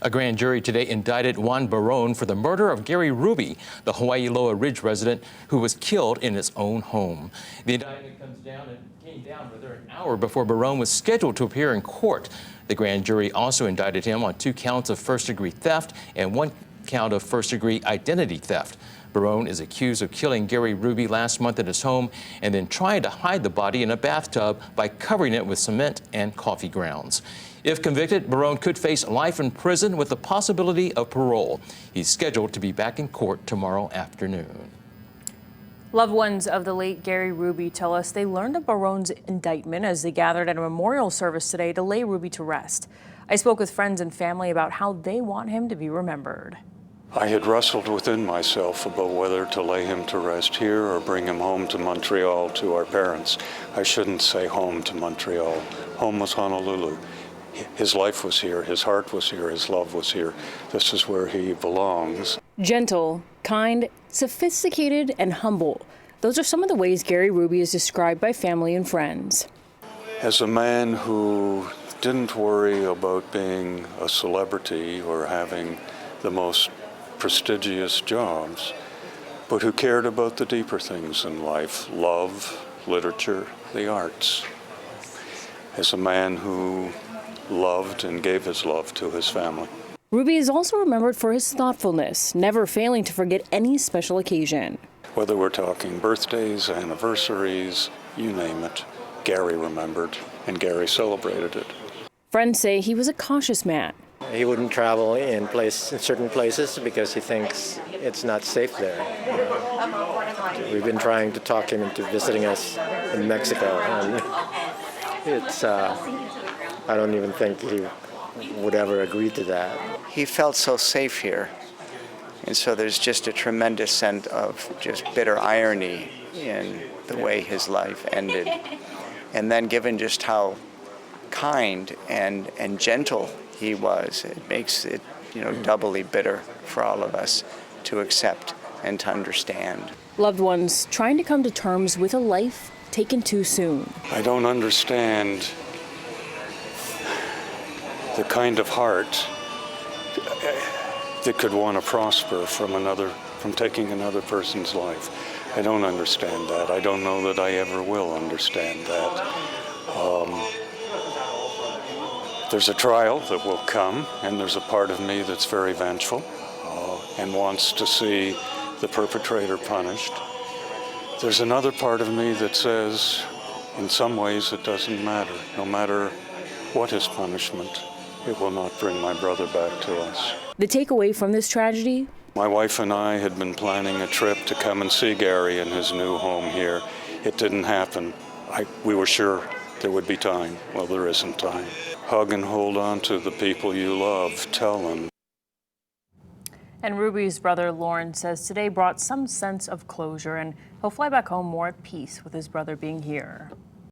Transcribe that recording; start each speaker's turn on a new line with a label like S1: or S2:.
S1: A grand jury today indicted Juan Barron for the murder of Gary Ruby, the Hawaii Loa Ridge resident who was killed in his own home. The indictment came down an hour before Barron was scheduled to appear in court. The grand jury also indicted him on 2 counts of first-degree theft and 1 count of first-degree identity theft. Barron is accused of killing Gary Ruby last month at his home and then trying to hide the body in a bathtub by covering it with cement and coffee grounds. If convicted, Barron could face life in prison with the possibility of parole. He's scheduled to be back in court tomorrow afternoon.
S2: Loved ones of the late Gary Ruby tell us they learned of Barron's indictment as they gathered at a memorial service today to lay Ruby to rest. I spoke with friends and family about how they want him to be remembered.
S3: I had wrestled within myself about whether to lay him to rest here or bring him home to Montreal to our parents. I shouldn't say home to Montreal. Home was Honolulu. His life was here, his heart was here, his love was here. This is where he belongs.
S2: Gentle, kind, sophisticated, and humble. Those are some of the ways Gary Ruby is described by family and friends.
S3: As a man who didn't worry about being a celebrity or having the most prestigious jobs, but who cared about the deeper things in life, love, literature, the arts. As a man who loved and gave his love to his family.
S2: Ruby is also remembered for his thoughtfulness, never failing to forget any special occasion.
S3: Whether we're talking birthdays, anniversaries, you name it, Gary remembered, and Gary celebrated it.
S2: Friends say he was a cautious man.
S4: He wouldn't travel in certain places because he thinks it's not safe there. We've been trying to talk him into visiting us in Mexico, and I don't even think he would ever agree to that.
S5: He felt so safe here, and so there's just a tremendous sense of just bitter irony in the way his life ended. And then given just how kind and gentle he was, it makes it, doubly bitter for all of us to accept and to understand.
S2: Loved ones trying to come to terms with a life taken too soon.
S3: I don't understand the kind of heart that could want to prosper from taking another person's life. I don't understand that. I don't know that I ever will understand that. There's a trial that will come, and there's a part of me that's very vengeful and wants to see the perpetrator punished. There's another part of me that says, in some ways, it doesn't matter. No matter what his punishment, it will not bring my brother back to us.
S2: The takeaway from this tragedy?
S3: My wife and I had been planning a trip to come and see Gary in his new home here. It didn't happen. We were sure there would be time. Well, there isn't time. Hug and hold on to the people you love. Tell them.
S2: And Ruby's brother, Lauren, says today brought some sense of closure, and he'll fly back home more at peace with his brother being here.